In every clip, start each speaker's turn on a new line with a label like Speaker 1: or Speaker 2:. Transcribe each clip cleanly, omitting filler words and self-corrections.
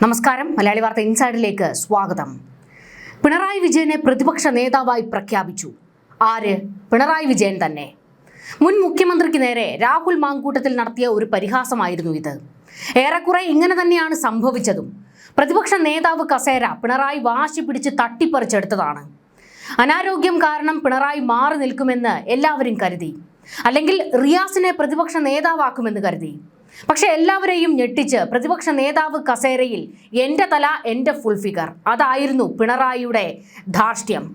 Speaker 1: നമസ്കാരം. മലയാളി വാർത്ത ഇൻസൈഡിലേക്ക് സ്വാഗതം. പിണറായി വിജയനെ പ്രതിപക്ഷ നേതാവായി പ്രഖ്യാപിച്ചു. ആര്? പിണറായി വിജയൻ തന്നെ. മുൻ മുഖ്യമന്ത്രിക്ക് നേരെ രാഹുൽ മാങ്കൂട്ടത്തിൽ നടത്തിയ ഒരു പരിഹാസമായിരുന്നു ഇത്. ഏറെക്കുറെ ഇങ്ങനെ തന്നെയാണ് സംഭവിച്ചതും. പ്രതിപക്ഷ നേതാവ് കസേര പിണറായി വാശി പിടിച്ച് തട്ടിപ്പറിച്ചെടുത്തതാണ്. അനാരോഗ്യം കാരണം പിണറായി മാറി നിൽക്കുമെന്ന് എല്ലാവരും കരുതി, അല്ലെങ്കിൽ റിയാസിനെ പ്രതിപക്ഷ നേതാവാക്കുമെന്ന് കരുതി. പക്ഷെ എല്ലാവരെയും ഞെട്ടിച്ച് പ്രതിപക്ഷ നേതാവ് കസേരയിൽ എൻ്റെ തല എൻ്റെ ഫുൾ ഫിഗർ, അതായിരുന്നു പിണറായിയുടെ ധാർഷ്ട്യം.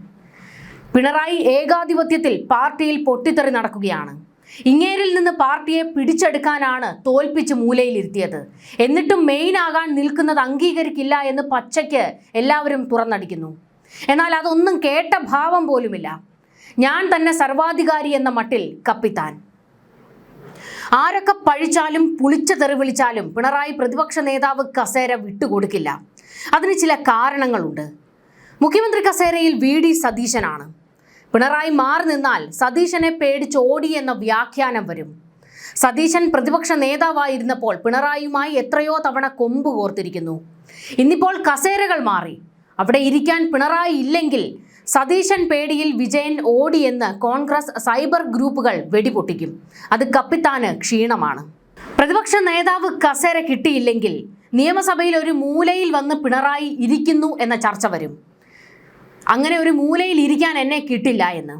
Speaker 1: പിണറായി ഏകാധിപത്യത്തിൽ പാർട്ടിയിൽ പൊട്ടിത്തെറി നടക്കുകയാണ്. ഇങ്ങേരിൽ നിന്ന് പാർട്ടിയെ പിടിച്ചെടുക്കാനാണ് തോൽപ്പിച്ച് മൂലയിലിരുത്തിയത്. എന്നിട്ടും മെയിൻ ആകാൻ നിൽക്കുന്നത് അംഗീകരിക്കില്ല എന്ന് പച്ചയ്ക്ക് എല്ലാവരും തുറന്നടിക്കുന്നു. എന്നാൽ അതൊന്നും കേട്ട ഭാവം പോലുമില്ല. ഞാൻ തന്നെ സർവാധികാരി എന്ന മട്ടിൽ കപ്പിത്താൻ. ആരൊക്കെ പഴിച്ചാലും പുളിച്ച തെറി വിളിച്ചാലും പിണറായി പ്രതിപക്ഷ നേതാവ് കസേര വിട്ടുകൊടുക്കില്ല. അതിന് ചില കാരണങ്ങളുണ്ട്. മുഖ്യമന്ത്രി കസേരയിൽ VD സതീശനാണ്. പിണറായി മാറി നിന്നാൽ സതീശനെ പേടിച്ച് ഓടി എന്ന വ്യാഖ്യാനം വരും. സതീശൻ പ്രതിപക്ഷ നേതാവായിരുന്നപ്പോൾ പിണറായിയുമായി എത്രയോ തവണ കൊമ്പ് കോർത്തിരിക്കുന്നു. ഇന്നിപ്പോൾ കസേരകൾ മാറി. അവിടെ ഇരിക്കാൻ പിണറായി ഇല്ലെങ്കിൽ സതീശൻ പേടിയിൽ വിജയൻ ഓടിയെന്ന് കോൺഗ്രസ് സൈബർ ഗ്രൂപ്പുകൾ വെടിപൊട്ടിക്കും. അത് കപ്പിത്താന് ക്ഷീണമാണ്. പ്രതിപക്ഷ നേതാവ് കസേര കിട്ടിയില്ലെങ്കിൽ നിയമസഭയിൽ ഒരു മൂലയിൽ വന്ന് പിണറായി ഇരിക്കുന്നു എന്ന ചർച്ച വരും. അങ്ങനെ ഒരു മൂലയിൽ ഇരിക്കാൻ എന്നെ കിട്ടില്ല എന്ന്.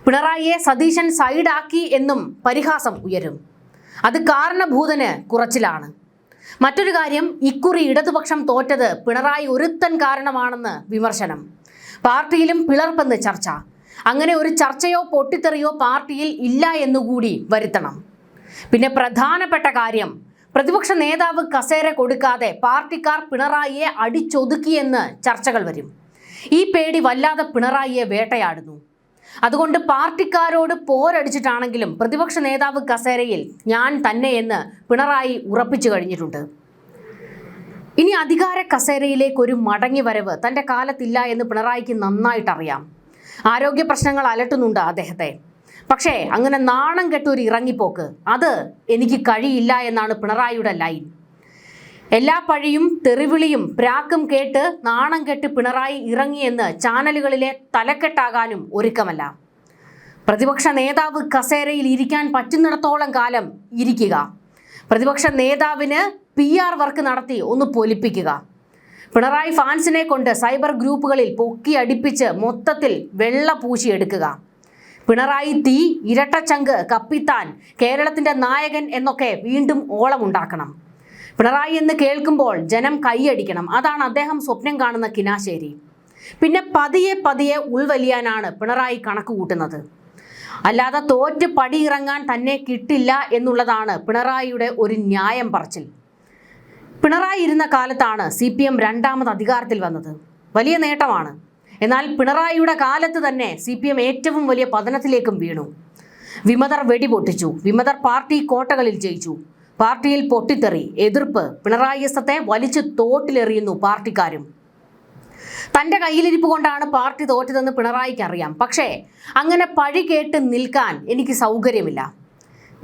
Speaker 1: പിണറായിയെ സതീശൻ സൈഡാക്കി എന്നും പരിഹാസം ഉയരും. അത് കാരണഭൂതന് കുറച്ചിലാണ്. മറ്റൊരു കാര്യം, ഇക്കുറി ഇടതുപക്ഷം തോറ്റത് പിണറായി ഒരുത്തൻ കാരണമാണെന്ന് വിമർശനം. പാർട്ടിയിലും പിളർപ്പെന്ന് ചർച്ച. അങ്ങനെ ഒരു ചർച്ചയോ പൊട്ടിത്തെറിയോ പാർട്ടിയിൽ ഇല്ല എന്നുകൂടി വരുത്തണം. പിന്നെ പ്രധാനപ്പെട്ട കാര്യം, പ്രതിപക്ഷ നേതാവ് കസേര കൊടുക്കാതെ പാർട്ടിക്കാർ പിണറായിയെ അടിച്ചൊതുക്കിയെന്ന് ചർച്ചകൾ വരും. ഈ പേടി വല്ലാതെ പിണറായിയെ വേട്ടയാടുന്നു. അതുകൊണ്ട് പാർട്ടിക്കാരോട് പോരടിച്ചിട്ടാണെങ്കിലും പ്രതിപക്ഷ നേതാവ് കസേരയിൽ ഞാൻ തന്നെ എന്ന് പിണറായി ഉറപ്പിച്ചു കഴിഞ്ഞിട്ടുണ്ട്. ഇനി അധികാര കസേരയിലേക്ക് ഒരു മടങ്ങി വരവ് തൻ്റെ കാലത്തില്ല എന്ന് പിണറായിക്ക് നന്നായിട്ടറിയാം. ആരോഗ്യ പ്രശ്നങ്ങൾ അലട്ടുന്നുണ്ട് അദ്ദേഹത്തെ. പക്ഷേ അങ്ങനെ നാണം കെട്ടൊരു ഇറങ്ങിപ്പോക്ക്, അത് എനിക്ക് കഴിയില്ല എന്നാണ് പിണറായിയുടെ ലൈൻ. എല്ലാ പഴിയും തെറിവിളിയും പ്രാക്കും കേട്ട് നാണം കെട്ട് പിണറായി ഇറങ്ങിയെന്ന് ചാനലുകളിലെ തലക്കെട്ടാകാനും ഒരുക്കമല്ല. പ്രതിപക്ഷ നേതാവ് കസേരയിൽ ഇരിക്കാൻ പറ്റുന്നിടത്തോളം കാലം ഇരിക്കുക. പ്രതിപക്ഷ നേതാവിന് PR വർക്ക് നടത്തി ഒന്ന് പൊലിപ്പിക്കുക. പിണറായി ഫാൻസിനെ കൊണ്ട് സൈബർ ഗ്രൂപ്പുകളിൽ പൊക്കി അടിപ്പിച്ച് മൊത്തത്തിൽ വെള്ള പൂശിയെടുക്കുക. പിണറായി തീ, ഇരട്ടച്ചങ്ക്, കപ്പിത്താൻ, കേരളത്തിൻ്റെ നായകൻ എന്നൊക്കെ വീണ്ടും ഓളമുണ്ടാക്കണം. പിണറായി എന്ന് കേൾക്കുമ്പോൾ ജനം കൈയടിക്കണം. അതാണ് അദ്ദേഹം സ്വപ്നം കാണുന്ന കിനാശേരി. പിന്നെ പതിയെ പതിയെ ഉൾവലിയാനാണ് പിണറായി കണക്ക് കൂട്ടുന്നത്. അല്ലാതെ തോറ്റ് പടിയിറങ്ങാൻ തന്നെ കിട്ടില്ല എന്നുള്ളതാണ് പിണറായിയുടെ ഒരു ന്യായം പറച്ചിൽ. പിണറായി ഇരുന്ന കാലത്താണ് CPM രണ്ടാമത് അധികാരത്തിൽ വന്നത്. വലിയ നേട്ടമാണ്. എന്നാൽ പിണറായിയുടെ കാലത്ത് തന്നെ CPM ഏറ്റവും വലിയ പതനത്തിലേക്കും വീണു. വിമതർ വെടിപൊട്ടിച്ചു. വിമതർ പാർട്ടി കോട്ടകളിൽ ജയിച്ചു. പാർട്ടിയിൽ പൊട്ടിത്തെറി, എതിർപ്പ്. പിണറായിസത്തെ വലിച്ചു തോട്ടിലെറിയുന്നു പാർട്ടിക്കാരും. തൻ്റെ കയ്യിലിരിപ്പ് കൊണ്ടാണ് പാർട്ടി തോറ്റതെന്ന് പിണറായിക്ക് അറിയാം. പക്ഷേ അങ്ങനെ പഴി കേട്ട് നിൽക്കാൻ എനിക്ക് സൗകര്യമില്ല.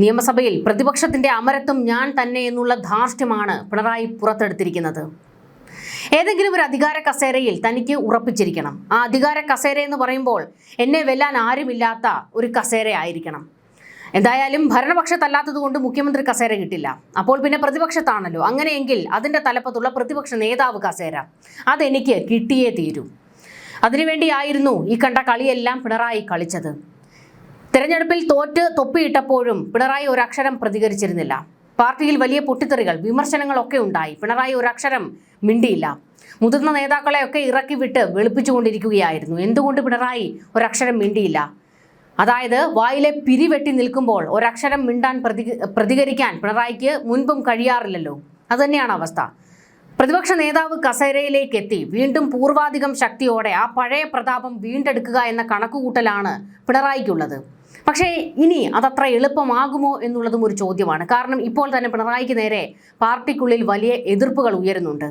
Speaker 1: നിയമസഭയിൽ പ്രതിപക്ഷത്തിൻ്റെ അമരത്വം ഞാൻ തന്നെ എന്നുള്ള ധാർഷ്ട്യമാണ് പിണറായി പുറത്തെടുത്തിരിക്കുന്നത്. ഏതെങ്കിലും ഒരു അധികാര കസേരയിൽ തനിക്ക് ഉറപ്പിച്ചിരിക്കണം. ആ അധികാര കസേര എന്ന് പറയുമ്പോൾ എന്നെ വെല്ലാൻ ആരുമില്ലാത്ത ഒരു കസേര ആയിരിക്കണം. എന്തായാലും ഭരണപക്ഷത്തല്ലാത്തത് കൊണ്ട് മുഖ്യമന്ത്രി കസേര കിട്ടില്ല. അപ്പോൾ പിന്നെ പ്രതിപക്ഷത്താണല്ലോ. അങ്ങനെയെങ്കിൽ അതിൻ്റെ തലപ്പത്തുള്ള പ്രതിപക്ഷ നേതാവ് കസേര അതെനിക്ക് കിട്ടിയേ തീരൂ. അതിനുവേണ്ടിയായിരുന്നു ഈ കണ്ട കളിയെല്ലാം പിണറായി കളിച്ചത്. തെരഞ്ഞെടുപ്പിൽ തോറ്റ് തൊപ്പിയിട്ടപ്പോഴും പിണറായി ഒരക്ഷരം പ്രതികരിച്ചിരുന്നില്ല. പാർട്ടിയിൽ വലിയ പൊട്ടിത്തെറികൾ, വിമർശനങ്ങളൊക്കെ ഉണ്ടായി. പിണറായി ഒരക്ഷരം മിണ്ടിയില്ല. മുതിർന്ന നേതാക്കളെയൊക്കെ ഇറക്കി വിട്ട് വെളുപ്പിച്ചുകൊണ്ടിരിക്കുകയായിരുന്നു. എന്തുകൊണ്ട് പിണറായി ഒരക്ഷരം മിണ്ടിയില്ല? അതായത് വായിലെ പിരിവെട്ടി നിൽക്കുമ്പോൾ ഒരക്ഷരം മിണ്ടാൻ പ്രതികരിക്കാൻ പിണറായിക്ക് മുൻപും കഴിയാറില്ലല്ലോ. അതുതന്നെയാണ് അവസ്ഥ. പ്രതിപക്ഷ നേതാവ് കസേരയിലേക്ക് എത്തി വീണ്ടും പൂർവാധികം ശക്തിയോടെ ആ പഴയ പ്രതാപം വീണ്ടെടുക്കുക എന്ന കണക്കുകൂട്ടലാണ് പിണറായിക്കുള്ളത്. പക്ഷേ ഇനി അതത്ര എളുപ്പമാകുമോ എന്നുള്ളതും ഒരു ചോദ്യമാണ്. കാരണം ഇപ്പോൾ തന്നെ പിണറായിക്ക് നേരെ പാർട്ടിക്കുള്ളിൽ വലിയ എതിർപ്പുകൾ ഉയരുന്നുണ്ട്.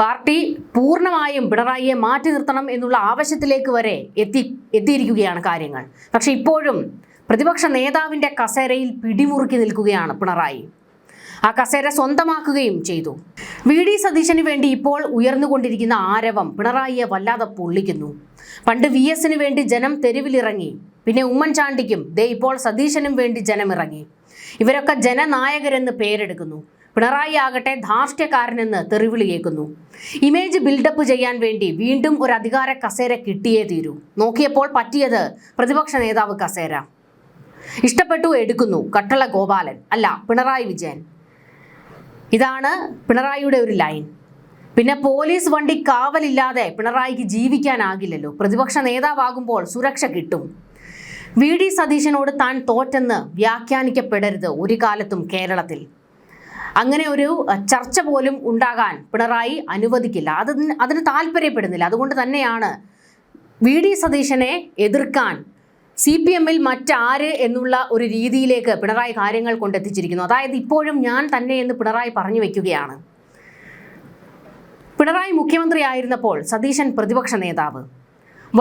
Speaker 1: പാർട്ടി പൂർണ്ണമായും പിണറായിയെ മാറ്റി നിർത്തണം എന്നുള്ള ആവശ്യത്തിലേക്ക് വരെ എത്തിയിരിക്കുകയാണ് കാര്യങ്ങൾ. പക്ഷെ ഇപ്പോഴും പ്രതിപക്ഷ നേതാവിൻ്റെ കസേരയിൽ പിടിമുറുക്കി നിൽക്കുകയാണ് പിണറായി. ആ കസേര സ്വന്തമാക്കുകയും ചെയ്തു. വി.ഡി. സതീശന് വേണ്ടി ഇപ്പോൾ ഉയർന്നുകൊണ്ടിരിക്കുന്ന ആരവം പിണറായിയെ വല്ലാതെ പൊള്ളിക്കുന്നു. പണ്ട് വി.എസിന് വേണ്ടി ജനം തെരുവിലിറങ്ങി, പിന്നെ ഉമ്മൻചാണ്ടിക്കും ഇപ്പോൾ സതീശനും വേണ്ടി ജനമിറങ്ങി. ഇവരൊക്കെ ജനനായകരെന്ന് പേരെടുക്കുന്നു. പിണറായി ആകട്ടെ ധാർഷ്ട്യക്കാരനെന്ന് തെറിവിളി കേൾക്കുന്നു. ഇമേജ് ബിൽഡപ്പ് ചെയ്യാൻ വേണ്ടി വീണ്ടും ഒരു അധികാര കസേര കിട്ടിയേ തീരൂ. നോക്കിയപ്പോൾ പറ്റിയത് പ്രതിപക്ഷ നേതാവ് കസേര. ഇഷ്ടപ്പെട്ടു എടുക്കുന്നു. കട്ടള ഗോപാലൻ അല്ല, പിണറായി വിജയൻ. ഇതാണ് പിണറായിയുടെ ഒരു ലൈൻ. പിന്നെ പോലീസ് വണ്ടി കാവലില്ലാതെ പിണറായിക്ക് ജീവിക്കാനാകില്ലല്ലോ. പ്രതിപക്ഷ നേതാവാകുമ്പോൾ സുരക്ഷ കിട്ടും. വി.ഡി. സതീശനോട് താൻ തോറ്റെന്ന് വ്യാഖ്യാനിക്കപ്പെടരുത് ഒരു കാലത്തും കേരളത്തിൽ. അങ്ങനെ ഒരു ചർച്ച പോലും ഉണ്ടാകാൻ പിണറായി അനുവദിക്കില്ല. അതിന് താല്പര്യപ്പെടുന്നില്ല. അതുകൊണ്ട് തന്നെയാണ് വി.ഡി. സതീശനെ എതിർക്കാൻ CPM-ൽ മറ്റാര് എന്നുള്ള ഒരു രീതിയിലേക്ക് പിണറായി കാര്യങ്ങൾ കൊണ്ടെത്തിച്ചിരിക്കുന്നു. അതായത് ഇപ്പോഴും ഞാൻ തന്നെ എന്ന് പിണറായി പറഞ്ഞു വെക്കുകയാണ്. പിണറായി മുഖ്യമന്ത്രിയായിരുന്നപ്പോൾ സതീശൻ പ്രതിപക്ഷ നേതാവ്.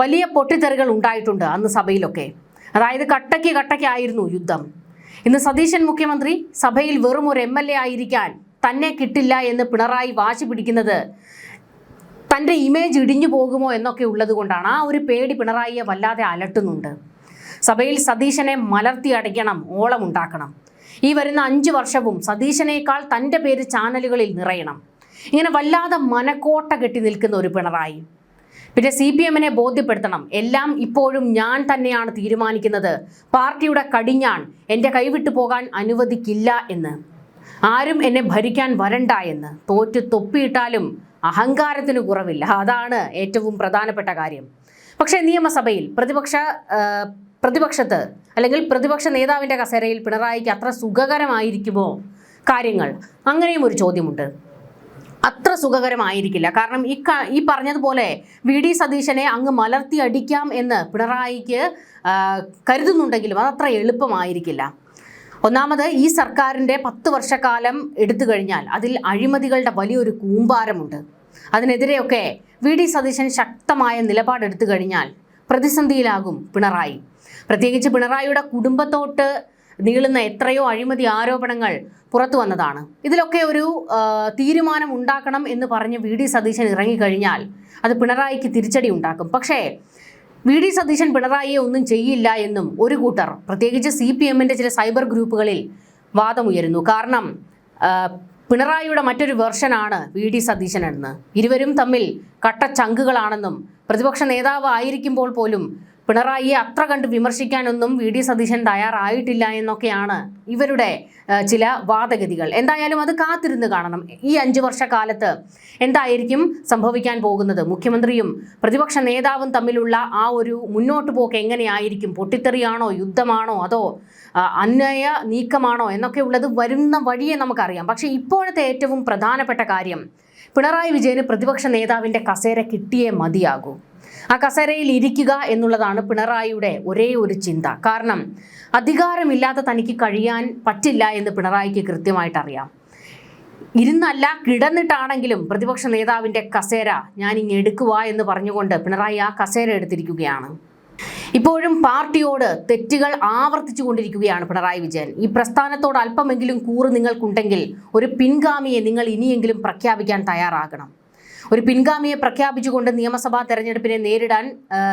Speaker 1: വലിയ പൊട്ടിത്തെറികൾ ഉണ്ടായിട്ടുണ്ട് അന്ന് സഭയിലൊക്കെ. അതായത് കട്ടയ്ക്കായിരുന്നു യുദ്ധം. ഇന്ന് സതീശൻ മുഖ്യമന്ത്രി, സഭയിൽ വെറും ഒരു MLA ആയിരിക്കാൻ തന്നെ കിട്ടില്ല എന്ന് പിണറായി വാശി പിടിക്കുന്നത് തൻ്റെ ഇമേജ് ഇടിഞ്ഞു പോകുമോ എന്നൊക്കെ ഉള്ളത് കൊണ്ടാണ്. ആ ഒരു പേടി പിണറായിയെ വല്ലാതെ അലട്ടുന്നുണ്ട്. സഭയിൽ സതീശനെ മലർത്തി അടയ്ക്കണം, ഓളമുണ്ടാക്കണം. ഈ വരുന്ന 5 വർഷവും സതീശനേക്കാൾ തൻ്റെ പേര് ചാനലുകളിൽ നിറയണം. ഇങ്ങനെ വല്ലാതെ മനക്കോട്ട കെട്ടി നിൽക്കുന്ന ഒരു പിണറായി. പിന്നെ CPM-നെ ബോധ്യപ്പെടുത്തണം, എല്ലാം ഇപ്പോഴും ഞാൻ തന്നെയാണ് തീരുമാനിക്കുന്നത്, പാർട്ടിയുടെ കടിഞ്ഞാൺ എൻ്റെ കൈവിട്ടു പോകാൻ അനുവദിക്കില്ല എന്ന്, ആരും എന്നെ ഭരിക്കാൻ വരണ്ട എന്ന്. തോറ്റു തൊപ്പിയിട്ടാലും അഹങ്കാരത്തിന് കുറവില്ല. അതാണ് ഏറ്റവും പ്രധാനപ്പെട്ട കാര്യം. പക്ഷേ നിയമസഭയിൽ പ്രതിപക്ഷത്ത് അല്ലെങ്കിൽ പ്രതിപക്ഷ നേതാവിൻ്റെ കസേരയിൽ പിണറായിക്ക് അത്ര സുഖകരമായിരിക്കുമോ കാര്യങ്ങൾ? അങ്ങനെയും ഒരു ചോദ്യമുണ്ട്. അത്ര സുഖകരമായിരിക്കില്ല. കാരണം ഈ പറഞ്ഞതുപോലെ വി.ഡി. സതീശനെ അങ്ങ് മലർത്തി അടിക്കാം എന്ന് പിണറായിക്ക് കരുതുന്നുണ്ടെങ്കിലും അതത്ര എളുപ്പമായിരിക്കില്ല. ഒന്നാമത്, ഈ സർക്കാരിൻ്റെ 10 വർഷക്കാലം എടുത്തു കഴിഞ്ഞാൽ അതിൽ അഴിമതികളുടെ വലിയൊരു കൂമ്പാരമുണ്ട്. അതിനെതിരെയൊക്കെ വി.ഡി. സതീശൻ ശക്തമായ നിലപാടെടുത്തു കഴിഞ്ഞാൽ പ്രതിസന്ധിയിലാകും പിണറായി. പ്രത്യേകിച്ച് പിണറായിയുടെ കുടുംബത്തോട്ട് നീളുന്ന എത്രയോ അഴിമതി ആരോപണങ്ങൾ പുറത്തു വന്നതാണ്. ഇതിലൊക്കെ ഒരു തീരുമാനം ഉണ്ടാക്കണം എന്ന് പറഞ്ഞ് വി.ഡി. സതീശൻ ഇറങ്ങിക്കഴിഞ്ഞാൽ അത് പിണറായിക്ക് തിരിച്ചടി ഉണ്ടാക്കും. പക്ഷേ വി.ഡി. സതീശൻ പിണറായിയെ ഒന്നും ചെയ്യില്ല എന്നും ഒരു കൂട്ടർ, പ്രത്യേകിച്ച് CPM-ന്റെ ചില സൈബർ ഗ്രൂപ്പുകളിൽ വാദമുയരുന്നു. കാരണം പിണറായിയുടെ മറ്റൊരു വെർഷനാണ് വി.ഡി. സതീശൻ എന്ന്. ഇരുവരും തമ്മിൽ കട്ടച്ചങ്കുകളാണെന്നും പ്രതിപക്ഷ നേതാവ് ആയിരിക്കുമ്പോൾ പോലും പിണറായിയെ അത്ര കണ്ട് വിമർശിക്കാനൊന്നും വി.ഡി. സതീശൻ തയ്യാറായിട്ടില്ല എന്നൊക്കെയാണ് ഇവരുടെ ചില വാദഗതികൾ. എന്തായാലും അത് കാത്തിരുന്ന് കാണണം. ഈ 5 വർഷക്കാലത്ത് എന്തായിരിക്കും സംഭവിക്കാൻ പോകുന്നത്? മുഖ്യമന്ത്രിയും പ്രതിപക്ഷ നേതാവും തമ്മിലുള്ള ആ ഒരു മുന്നോട്ട് പോക്ക് എങ്ങനെയായിരിക്കും? പൊട്ടിത്തെറിയാണോ, യുദ്ധമാണോ, അതോ അന്യായ നീക്കമാണോ എന്നൊക്കെ ഉള്ളത് വരുന്ന വഴിയെ നമുക്കറിയാം. പക്ഷേ ഇപ്പോഴത്തെ ഏറ്റവും പ്രധാനപ്പെട്ട കാര്യം, പിണറായി വിജയന് പ്രതിപക്ഷ നേതാവിൻ്റെ കസേര കിട്ടിയേ മതിയാകൂ. ആ കസേരയിൽ ഇരിക്കുക എന്നുള്ളതാണ് പിണറായിയുടെ ഒരേ ഒരു ചിന്ത. കാരണം അധികാരമില്ലാതെ തനിക്ക് കഴിയാൻ പറ്റില്ല എന്ന് പിണറായിക്ക് കൃത്യമായിട്ട് അറിയാം. ഇരുന്നല്ല കിടന്നിട്ടാണെങ്കിലും പ്രതിപക്ഷ നേതാവിൻ്റെ കസേര ഞാൻ ഇങ്ങ് എടുക്കുക എന്ന് പറഞ്ഞുകൊണ്ട് പിണറായി ആ കസേര എടുത്തിരിക്കുകയാണ്. ഇപ്പോഴും പാർട്ടിയോട് തെറ്റുകൾ ആവർത്തിച്ചു കൊണ്ടിരിക്കുകയാണ് പിണറായി വിജയൻ. ഈ പ്രസ്ഥാനത്തോട് അല്പമെങ്കിലും കൂറ് നിങ്ങൾക്കുണ്ടെങ്കിൽ ഒരു പിൻഗാമിയെ നിങ്ങൾ ഇനിയെങ്കിലും പ്രഖ്യാപിക്കാൻ തയ്യാറാകണം. ഒരു പിൻഗാമിയെ പ്രഖ്യാപിച്ചുകൊണ്ട് നിയമസഭാ തെരഞ്ഞെടുപ്പിനെ നേരിടാൻ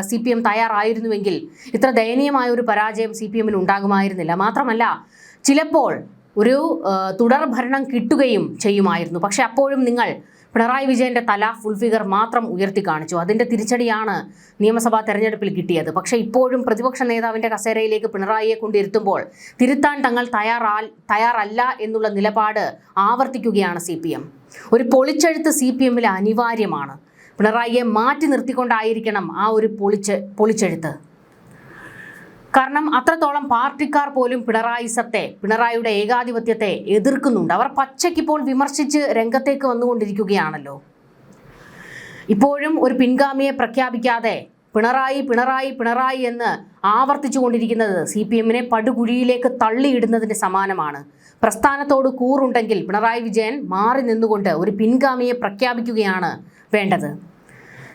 Speaker 1: CPM തയ്യാറായിരുന്നുവെങ്കിൽ ഇത്ര ദയനീയമായ ഒരു പരാജയം CPM-ന് ഉണ്ടാകുമായിരുന്നില്ല. മാത്രമല്ല, ചിലപ്പോൾ ഒരു തുടർ ഭരണം കിട്ടുകയും ചെയ്യുമായിരുന്നു. പക്ഷെ അപ്പോഴും നിങ്ങൾ പിണറായി വിജയന്റെ തല ഫുൾ ഫിഗർ മാത്രം ഉയർത്തി കാണിച്ചു. അതിൻ്റെ തിരിച്ചടിയാണ് നിയമസഭാ തെരഞ്ഞെടുപ്പിൽ കിട്ടിയത്. പക്ഷേ ഇപ്പോഴും പ്രതിപക്ഷ നേതാവിൻ്റെ കസേരയിലേക്ക് പിണറായിയെ കൊണ്ടിരുത്തുമ്പോൾ തിരുത്താൻ തങ്ങൾ തയ്യാറല്ല എന്നുള്ള നിലപാട് ആവർത്തിക്കുകയാണ് CPM. ഒരു പൊളിച്ചെഴുത്ത് CPM-ൽ അനിവാര്യമാണ്. പിണറായിയെ മാറ്റി നിർത്തിക്കൊണ്ടായിരിക്കണം ആ ഒരു പൊളിച്ചെഴുത്ത്. കാരണം അത്രത്തോളം പാർട്ടിക്കാർ പോലും പിണറായിയുടെ ഏകാധിപത്യത്തെ എതിർക്കുന്നുണ്ട്. അവർ പച്ചയ്ക്കിപ്പോൾ വിമർശിച്ച് രംഗത്തേക്ക് വന്നുകൊണ്ടിരിക്കുകയാണല്ലോ. ഇപ്പോഴും ഒരു പിൻഗാമിയെ പ്രഖ്യാപിക്കാതെ പിണറായി എന്ന് ആവർത്തിച്ചു കൊണ്ടിരിക്കുന്നത് CPM-നെ പടുകുഴിയിലേക്ക് തള്ളിയിടുന്നതിന് സമാനമാണ്. പ്രസ്ഥാനത്തോട് കൂറുണ്ടെങ്കിൽ പിണറായി വിജയൻ മാറി നിന്നുകൊണ്ട് ഒരു പിൻഗാമിയെ പ്രഖ്യാപിക്കുകയാണ് വേണ്ടത്.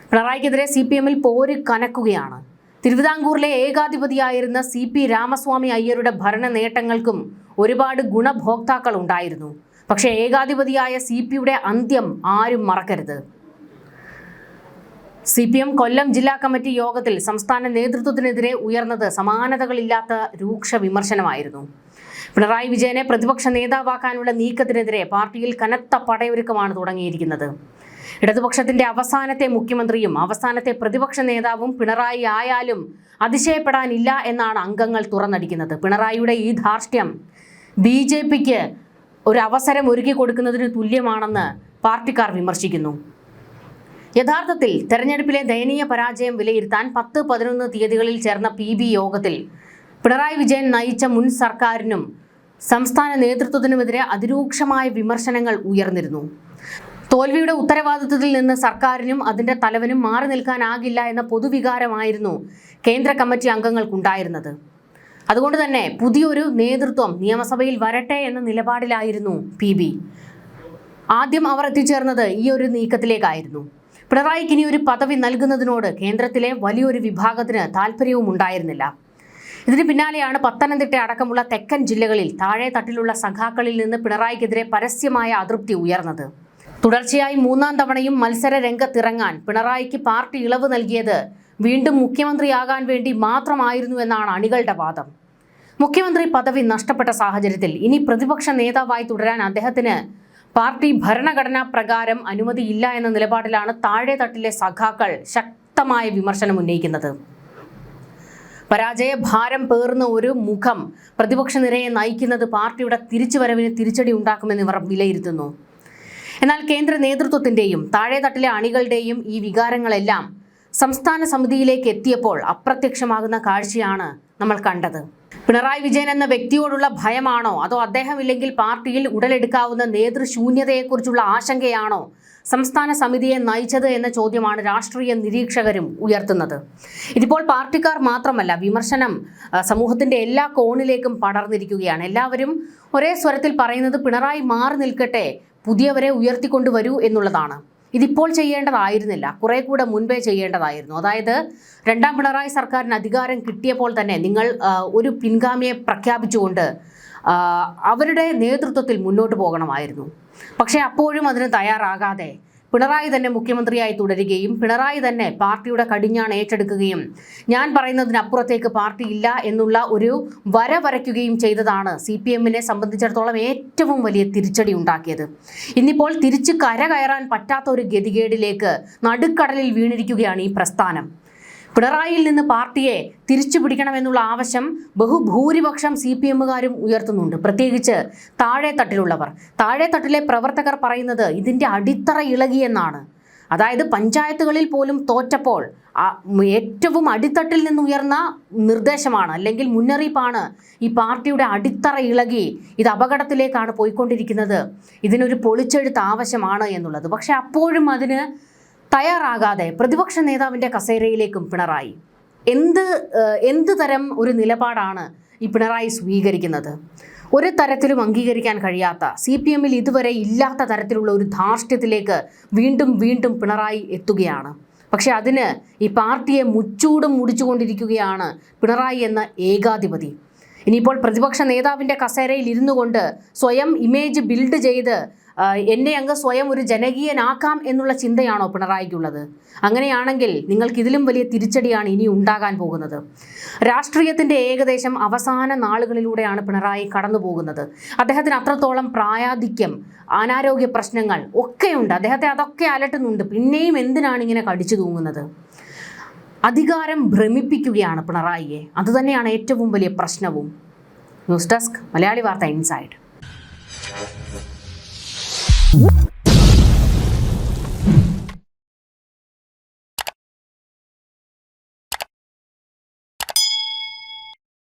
Speaker 1: പിണറായിക്കെതിരെ CPM-ൽ പോര് കനക്കുകയാണ്. തിരുവിതാംകൂറിലെ ഏകാധിപതിയായിരുന്ന CP രാമസ്വാമി അയ്യരുടെ ഭരണ നേട്ടങ്ങൾക്കും ഒരുപാട് ഗുണഭോക്താക്കൾ ഉണ്ടായിരുന്നു. പക്ഷേ ഏകാധിപതിയായ CPയുടെ അന്ത്യം ആരും മറക്കരുത്. CPM കൊല്ലം ജില്ലാ കമ്മിറ്റി യോഗത്തിൽ സംസ്ഥാന നേതൃത്വത്തിനെതിരെ ഉയർന്നത് സമാനതകളില്ലാത്ത രൂക്ഷ വിമർശനമായിരുന്നു. പിണറായി വിജയനെ പ്രതിപക്ഷ നേതാവാക്കാനുള്ള നീക്കത്തിനെതിരെ പാർട്ടിയിൽ കനത്ത പടയൊരുക്കമാണ് തുടങ്ങിയിരിക്കുന്നത്. ഇടതുപക്ഷത്തിന്റെ അവസാനത്തെ മുഖ്യമന്ത്രിയും അവസാനത്തെ പ്രതിപക്ഷ നേതാവും പിണറായി ആയാലും അതിശയപ്പെടാനില്ല എന്നാണ് അംഗങ്ങൾ തുറന്നടിക്കുന്നത്. പിണറായിയുടെ ഈ ധാർഷ്ട്യം BJPക്ക് ഒരു അവസരം ഒരുക്കി കൊടുക്കുന്നതിന് തുല്യമാണെന്ന് പാർട്ടിക്കാർ വിമർശിക്കുന്നു. യഥാർത്ഥത്തിൽ തെരഞ്ഞെടുപ്പിലെ ദയനീയ പരാജയം വിലയിരുത്താൻ 10-11 തീയതികളിൽ ചേർന്ന PB യോഗത്തിൽ പിണറായി വിജയൻ നയിച്ച മുൻ സർക്കാരിനും സംസ്ഥാന നേതൃത്വത്തിനുമെതിരെ അതിരൂക്ഷമായ വിമർശനങ്ങൾ ഉയർന്നിരുന്നു. തോൽവിയുടെ ഉത്തരവാദിത്വത്തിൽ നിന്ന് സർക്കാരിനും അതിന്റെ തലവനും മാറി നിൽക്കാനാകില്ല എന്ന പൊതുവികാരമായിരുന്നു കേന്ദ്ര കമ്മിറ്റി അംഗങ്ങൾക്കുണ്ടായിരുന്നത്. അതുകൊണ്ട് തന്നെ പുതിയൊരു നേതൃത്വം നിയമസഭയിൽ വരട്ടെ എന്ന നിലപാടിലായിരുന്നു PB. ആദ്യം അവർ എത്തിച്ചേർന്നത് ഈ ഒരു നീക്കത്തിലേക്കായിരുന്നു. പിണറായിക്ക് ഇനി ഒരു പദവി നൽകുന്നതിനോട് കേന്ദ്രത്തിലെ വലിയൊരു വിഭാഗത്തിന് താല്പര്യവും ഉണ്ടായിരുന്നില്ല. ഇതിന് പിന്നാലെയാണ് പത്തനംതിട്ട അടക്കമുള്ള തെക്കൻ ജില്ലകളിൽ താഴെ തട്ടിലുള്ള സഖാക്കളിൽ നിന്ന് പിണറായിക്കെതിരെ പരസ്യമായ അതൃപ്തി ഉയർന്നത്. തുടർച്ചയായി 3ാം തവണയും മത്സര രംഗത്തിറങ്ങാൻ പിണറായിക്ക് പാർട്ടി ഇളവ് നൽകിയത് വീണ്ടും മുഖ്യമന്ത്രിയാകാൻ വേണ്ടി മാത്രമായിരുന്നു എന്നാണ് അണികളുടെ വാദം. മുഖ്യമന്ത്രി പദവി നഷ്ടപ്പെട്ട സാഹചര്യത്തിൽ ഇനി പ്രതിപക്ഷ നേതാവായി തുടരാൻ അദ്ദേഹത്തിന് പാർട്ടി ഭരണഘടനാ പ്രകാരം അനുമതിയില്ല എന്ന നിലപാടിലാണ് താഴെ തട്ടിലെ സഖാക്കൾ ശക്തമായ വിമർശനം ഉന്നയിക്കുന്നത്. പരാജയ ഭാരം പേറുന്ന ഒരു മുഖം പ്രതിപക്ഷ നിരയെ നയിക്കുന്നത് പാർട്ടിയുടെ തിരിച്ചുവരവിന് തിരിച്ചടി ഉണ്ടാക്കുമെന്ന് ഇവർ വിലയിരുത്തുന്നു. എന്നാൽ കേന്ദ്ര നേതൃത്വത്തിന്റെയും താഴെ തട്ടിലെ അണികളുടെയും ഈ വികാരങ്ങളെല്ലാം സംസ്ഥാന സമിതിയിലേക്ക് എത്തിയപ്പോൾ അപ്രത്യക്ഷമാകുന്ന കാഴ്ചയാണ് നമ്മൾ കണ്ടത്. പിണറായി വിജയൻ എന്ന വ്യക്തിയോടുള്ള ഭയമാണോ അതോ അദ്ദേഹം ഇല്ലെങ്കിൽ പാർട്ടിയിൽ ഉടലെടുക്കാവുന്ന നേതൃശൂന്യതയെക്കുറിച്ചുള്ള ആശങ്കയാണോ സംസ്ഥാന സമിതിയെ നയിച്ചത് എന്ന ചോദ്യമാണ് രാഷ്ട്രീയ നിരീക്ഷകരും ഉയർത്തുന്നത്. ഇതിപ്പോൾ പാർട്ടിക്കാർ മാത്രമല്ല, വിമർശനം സമൂഹത്തിന്റെ എല്ലാ കോണിലേക്കും പടർന്നിരിക്കുകയാണ്. എല്ലാവരും ഒരേ സ്വരത്തിൽ പറയുന്നത് പിണറായി മാറി നിൽക്കട്ടെ, പുതിയവരെ ഉയർത്തിക്കൊണ്ടുവരൂ എന്നുള്ളതാണ്. ഇതിപ്പോൾ ചെയ്യേണ്ടതായിരുന്നില്ല, കുറെ കൂടെ മുൻപേ ചെയ്യേണ്ടതായിരുന്നു. അതായത് 2ാം പിണറായി സർക്കാരിന് അധികാരം കിട്ടിയപ്പോൾ തന്നെ നിങ്ങൾ ഒരു പിൻഗാമിയെ പ്രഖ്യാപിച്ചുകൊണ്ട് അവരുടെ നേതൃത്വത്തിൽ മുന്നോട്ട് പോകണമായിരുന്നു. പക്ഷേ അപ്പോഴും അതിന് തയ്യാറാകാതെ പിണറായി തന്നെ മുഖ്യമന്ത്രിയായി തുടരുകയും പിണറായി തന്നെ പാർട്ടിയുടെ കടിഞ്ഞാൺ ഏറ്റെടുക്കുകയും ഞാൻ പറയുന്നതിനപ്പുറത്തേക്ക് പാർട്ടി ഇല്ല എന്നുള്ള ഒരു വര വരയ്ക്കുകയും ചെയ്തതാണ് CPMനെ സംബന്ധിച്ചിടത്തോളം ഏറ്റവും വലിയ തിരിച്ചടി ഉണ്ടാക്കിയത്. ഇന്നിപ്പോൾ തിരിച്ച് കയറാൻ പറ്റാത്ത ഒരു ഗതികേടിലേക്ക് നടുക്കടലിൽ വീണിരിക്കുകയാണ് ഈ പ്രസ്ഥാനം. പിണറായിയിൽ നിന്ന് പാർട്ടിയെ തിരിച്ചു പിടിക്കണമെന്നുള്ള ആവശ്യം ബഹുഭൂരിപക്ഷം CPMകാരും ഉയർത്തുന്നുണ്ട്. പ്രത്യേകിച്ച് താഴെ തട്ടിലുള്ളവർ, താഴെ തട്ടിലെ പ്രവർത്തകർ പറയുന്നത് ഇതിൻ്റെ അടിത്തറ ഇളകിയെന്നാണ്. അതായത് പഞ്ചായത്തുകളിൽ പോലും തോറ്റപ്പോൾ ഏറ്റവും അടിത്തട്ടിൽ നിന്ന് ഉയർന്ന നിർദ്ദേശമാണ് അല്ലെങ്കിൽ മുന്നറിയിപ്പാണ് ഈ പാർട്ടിയുടെ അടിത്തറ ഇളകി ഇത് അപകടത്തിലേക്കാണ് പോയിക്കൊണ്ടിരിക്കുന്നത്, ഇതിനൊരു പൊളിച്ചെഴുത്ത് ആവശ്യമാണ് എന്നുള്ളത്. പക്ഷെ അപ്പോഴും അതിന് തയ്യാറാകാതെ പ്രതിപക്ഷ നേതാവിൻ്റെ കസേരയിലേക്കും പിണറായി എന്ത് തരം ഒരു നിലപാടാണ് ഈ പിണറായി സ്വീകരിക്കുന്നത്? ഒരു തരത്തിലും അംഗീകരിക്കാൻ കഴിയാത്ത, CPMൽ ഇതുവരെ ഇല്ലാത്ത തരത്തിലുള്ള ഒരു ധാർഷ്ട്യത്തിലേക്ക് വീണ്ടും പിണറായി എത്തുകയാണ്. പക്ഷെ അതിന് ഈ പാർട്ടിയെ മുച്ചൂടും മുടിച്ചുകൊണ്ടിരിക്കുകയാണ് പിണറായി എന്ന ഏകാധിപതി. ഇനിയിപ്പോൾ പ്രതിപക്ഷ നേതാവിൻ്റെ കസേരയിൽ ഇരുന്നു കൊണ്ട് സ്വയം ഇമേജ് ബിൽഡ് ചെയ്ത് എന്നെ അങ്ങ് സ്വയം ഒരു ജനകീയനാക്കാം എന്നുള്ള ചിന്തയാണോ പിണറായിക്കുള്ളത്? അങ്ങനെയാണെങ്കിൽ നിങ്ങൾക്ക് ഇതിലും വലിയ തിരിച്ചടിയാണ് ഇനി ഉണ്ടാകാൻ പോകുന്നത്. രാഷ്ട്രീയത്തിൻ്റെ ഏകദേശം അവസാന നാളുകളിലൂടെയാണ് പിണറായി കടന്നു പോകുന്നത്. അദ്ദേഹത്തിന് അത്രത്തോളം പ്രായാധിക്യം, അനാരോഗ്യ പ്രശ്നങ്ങൾ ഒക്കെയുണ്ട്. അദ്ദേഹത്തെ അതൊക്കെ അലട്ടുന്നുണ്ട്. പിന്നെയും എന്തിനാണ് ഇങ്ങനെ കടിച്ചു തൂങ്ങുന്നത്? അധികാരം ഭ്രമിപ്പിക്കുകയാണ് പിണറായിയെ. അതുതന്നെയാണ് ഏറ്റവും വലിയ പ്രശ്നവും. ന്യൂസ് ഡെസ്ക്, മലയാളി വാർത്ത ഇൻസൈഡ്.